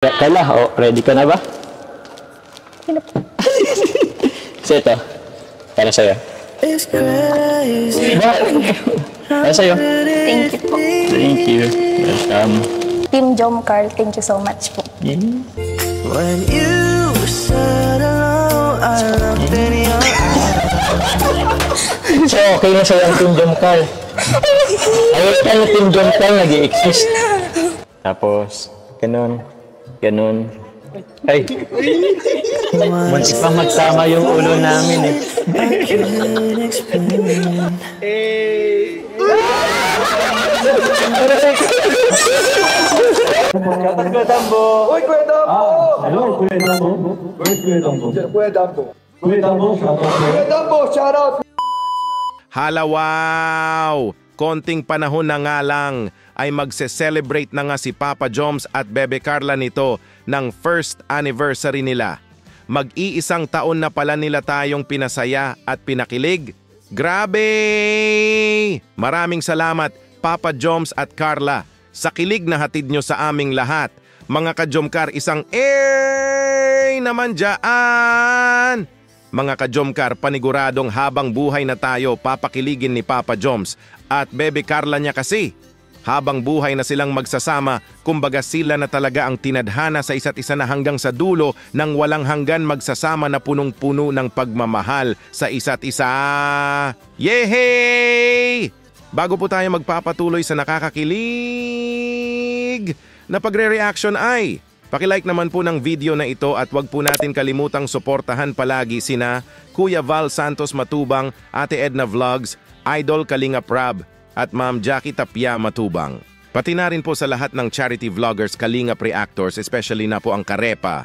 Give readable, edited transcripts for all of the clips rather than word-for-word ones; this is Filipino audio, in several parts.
Kala, ready ka na ba? So ito, para sa'yo. Para sa'yo. Thank you po. Thank you. Welcome. Team Jomcar, thank you so much po. Yeah. When you said hello, I looked in your eyes. So, okay na sa'yo ang Team Jomcar. Ayun ka na Team Jomcar, nag-i-exist. Tapos, ganun. Ganun. Ay! Muntik pa magsama yung ulo namin eh. I can't explain. Kuya Tambo! Uy, Kuya Dambo! Hello, Kuya Dambo. Where's Kuya Dambo? Kuya Dambo. Kuya Dambo, shout out. Kuya Dambo, shout out! Hala, wow! Konting panahon na nga lang ay magse-celebrate na nga si Papa Joms at Bebe Carla nito ng first anniversary nila. Mag-iisang taon na pala nila tayong pinasaya at pinakilig. Grabe! Maraming salamat Papa Joms at Carla sa kilig na hatid nyo sa aming lahat. Mga ka-Jomcar, isang naman dyan! Mga ka-Jomcar, paniguradong habang buhay na tayo papakiligin ni Papa Joms at Bebe Carla niya kasi. Habang buhay na silang magsasama, kumbaga sila na talaga ang tinadhana sa isa't isa na hanggang sa dulo ng walang hanggan magsasama na punong-puno ng pagmamahal sa isa't isa. Yehey! Bago po tayo magpapatuloy sa nakakakilig na pagre-reaction ay paki-like naman po ng video na ito at wag po natin kalimutang suportahan palagi sina Kuya Val Santos Matubang, Ate Edna Vlogs, Idol Kalinga Prab, at Ma'am Jackie Tapia Matubang. Pati na rin po sa lahat ng charity vloggers Kalinga Pre-Actors, especially na po ang Karepa.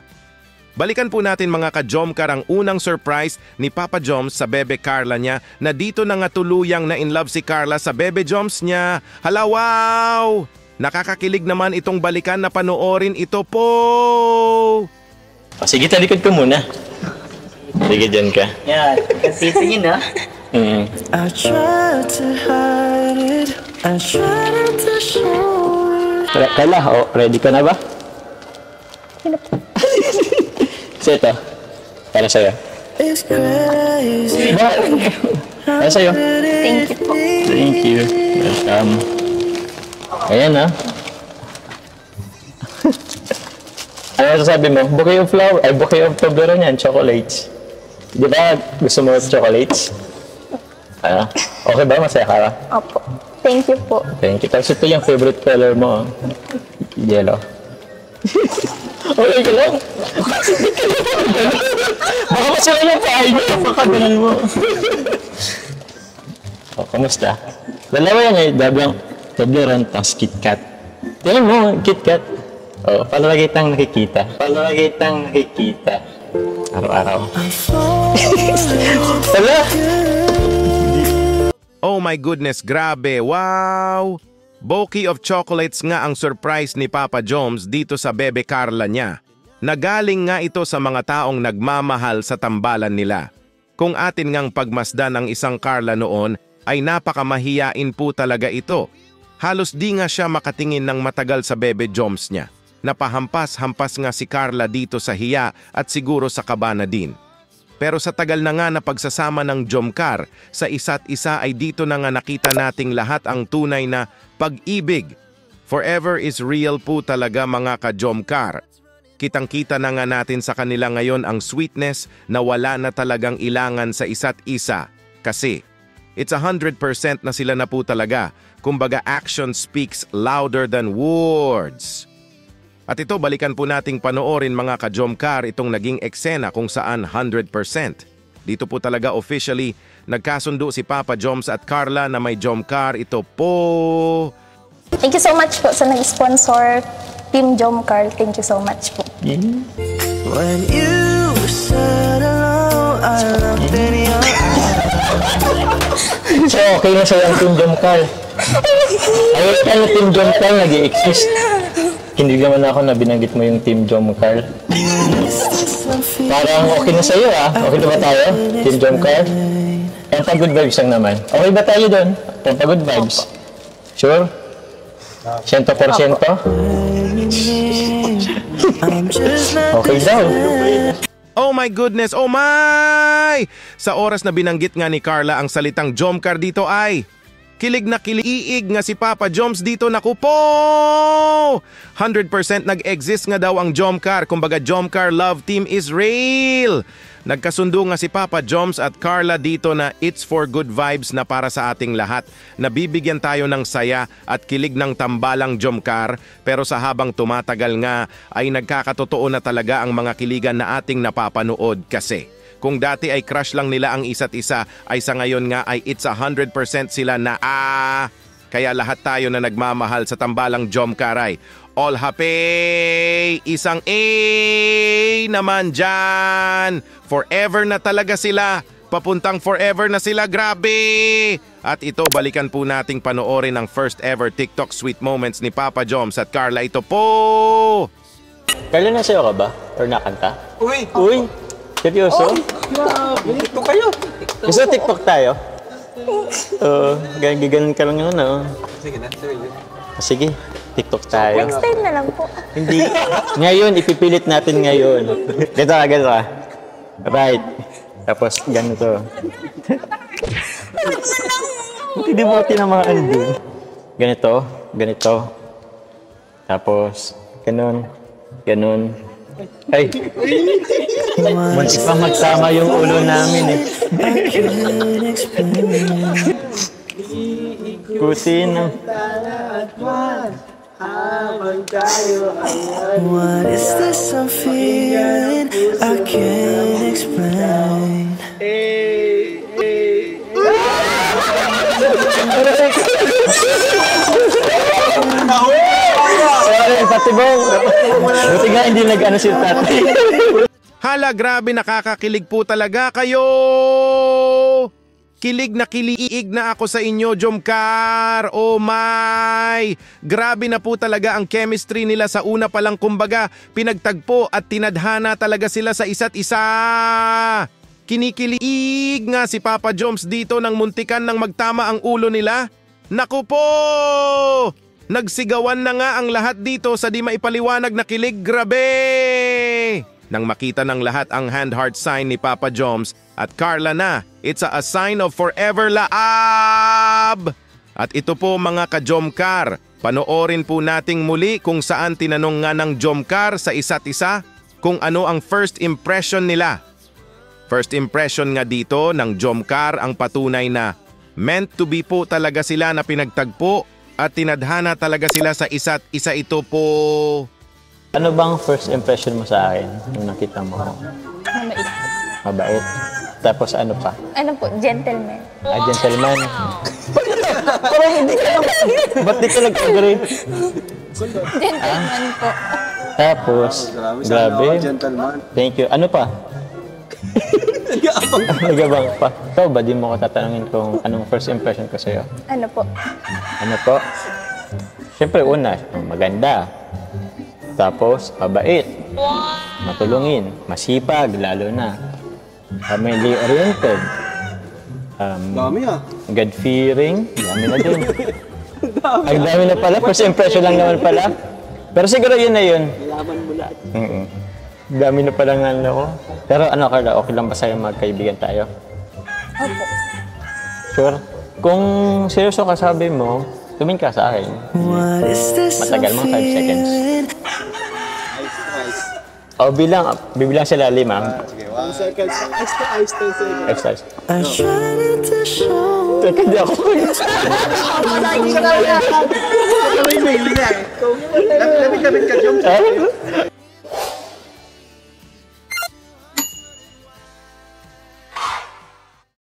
Balikan po natin mga ka-Jomcar ang unang surprise ni Papa Joms sa Bebe Carla niya na dito na nga tuluyang na in love si Carla sa Bebe Joms niya. Hala, wow! Nakakakilig naman itong balikan na panoorin ito po! Sige, talikod ko muna. Sige, dyan ka. Yan, kasi tingin ha. I tried to hide it, I tried to show it. Kala, ready ka na ba? So ito, para sa'yo. It's crazy. Para sa'yo. Thank you po. Thank you. Welcome. Ayan ha. Ano sasabi mo? Bouquet of flower, ay bouquet of Toblerone yan, chocolates. Di ba gusto mo chocolates? Okay ba? Masaya ka ba? Opo. Thank you po. Thank you. Tapos ito yung favorite color mo. Yellow. Okay ka lang. Baka masaya yung pahay mo. Pakagalan mo. Kamusta? Dalawa yan eh. Toblerone, tapos KitKat. Tingnan mo, KitKat. Palagi kitang nakikita. Palagi kitang nakikita. Araw-araw. Tala! Oh my goodness, grabe, wow! Bouquet of chocolates nga ang surprise ni Papa Joms dito sa Bebe Carla niya. Nagaling nga ito sa mga taong nagmamahal sa tambalan nila. Kung atin ngang pagmasdan ang isang Carla noon, ay napakamahiyain po talaga ito. Halos di nga siya makatingin ng matagal sa Bebe Joms niya. Napahampas-hampas nga si Carla dito sa hiya at siguro sa kaba na din. Pero sa tagal na nga na pagsasama ng Jomcar sa isa't isa ay dito na nga nakita nating lahat ang tunay na pag-ibig. Forever is real po talaga mga ka-Jomcar. Kitang-kita na nga natin sa kanila ngayon ang sweetness na wala na talagang ilangan sa isa't isa. Kasi it's 100% na sila na po talaga. Kumbaga action speaks louder than words. At ito, balikan po nating panoorin mga ka-Jomcar itong naging eksena kung saan 100%. Dito po talaga officially nagkasundo si Papa Joms at Carla na may Jomcar. Ito po. Thank you so much po sa nag-sponsor. Team Jomcar, thank you so much po. When you said hello, I looked in your eyes. So, okay na sa'yo ang Team Jomcar. Ayun ka na Team Jomcar, nag-i-exist. Hindi naman ako na binanggit mo yung Team Jomcar. Parang okay na sa'yo ah. Okay na ba tayo? Team Jomcar? Pampa-good vibes lang naman. Okay ba tayo doon? Pampa-good vibes? Sure? 100%? I'm just not Okay daw. Oh my goodness, oh my! Sa oras na binanggit nga ni Carla ang salitang Jomcar dito ay kilig na kiliig nga si Papa Joms dito, naku po! 100% nag-exist nga daw ang Jomcar, kumbaga Jomcar Love Team is real! Nagkasundo nga si Papa Joms at Carla dito na it's for good vibes na para sa ating lahat. Nabibigyan tayo ng saya at kilig ng tambalang Jomcar, pero sa habang tumatagal nga ay nagkakatotoo na talaga ang mga kiligan na ating napapanood kasi. Kung dati ay crush lang nila ang isa't isa, ay sa ngayon nga ay it's 100% sila na Kaya lahat tayo na nagmamahal sa tambalang Jomcar ay all happy! Isang A naman dyan! Forever na talaga sila! Papuntang forever na sila, grabe! At ito, balikan po nating panoorin ang first ever TikTok sweet moments ni Papa Joms at Carla. Ito po! Carla, nasayo ka ba? Or nakanta? Uy! Uy! Seryoso? Ito kayo! Gusto TikTok tayo? Oo, ganun ka lang yun, no? Sige na, Sige, TikTok tayo. Next time na lang po. Hindi. Ngayon, ipipilit natin ngayon. Ganito ka. Right. Tapos, ganito. Hindi mo tinamaan din. Ganito. Tapos, ganun. Ay! Muntik pa magsama yung ulo namin eh. Kusin. What is this I'm feeling? I can't explain. Sorry, pati bong. Buti nga hindi nag-ano si Tati. Hala, grabe, nakakakilig po talaga kayo! Kilig na kiliig na ako sa inyo, Jomcar! Oh my! Grabe na po talaga ang chemistry nila sa una pa lang, kumbaga pinagtagpo at tinadhana talaga sila sa isa't isa! Kinikiliig nga si Papa Joms dito nang muntikan nang magtama ang ulo nila. Naku po! Nagsigawan na nga ang lahat dito sa di maipaliwanag na kilig, grabe! Nang makita ng lahat ang hand-heart sign ni Papa Joms at Carla na, it's a sign of forever laab! At ito po mga ka-Jomcar, panoorin po nating muli kung saan tinanong nga ng Jomcar sa isa't isa kung ano ang first impression nila. First impression nga dito ng Jomcar ang patunay na meant to be po talaga sila na pinagtagpo at tinadhana talaga sila sa isa't isa, ito po. Ano bang first impression mo sa akin nung nakita mo? Mabait. Mabait. Tapos ano pa? Ano po, gentleman. Gentleman. Parang hindi ka lang. Ba't di ka nag-agree? Gentleman po. Tapos, grabe. Thank you. Ano pa? Nagabang pa. Ikaw ba, di mo ko tatanungin kung anong first impression ko sa'yo? Ano po? Ano po? Siyempre, una, maganda. Tapos, mabait. Matulungin. Masipag, lalo na. Family-oriented. Dami God-fearing. Dami na din. Ang dami na pala. First impression lang naman pala. Pero siguro yun na yun. Laman mo lahat. Dami na pala nga ako. Pero ano, Carla, okay lang ba sa'yo magkaibigan tayo? Opo. Sure? Kung seryoso ka sabi mo, tumingin ka sa akin. What is this Matagal I'm mga 5 seconds. feeling? O, bibilang sila 5. 1 second. Ice 10 seconds. Exercise. I tried to show Teka, di ako. Lamig ka, Jom.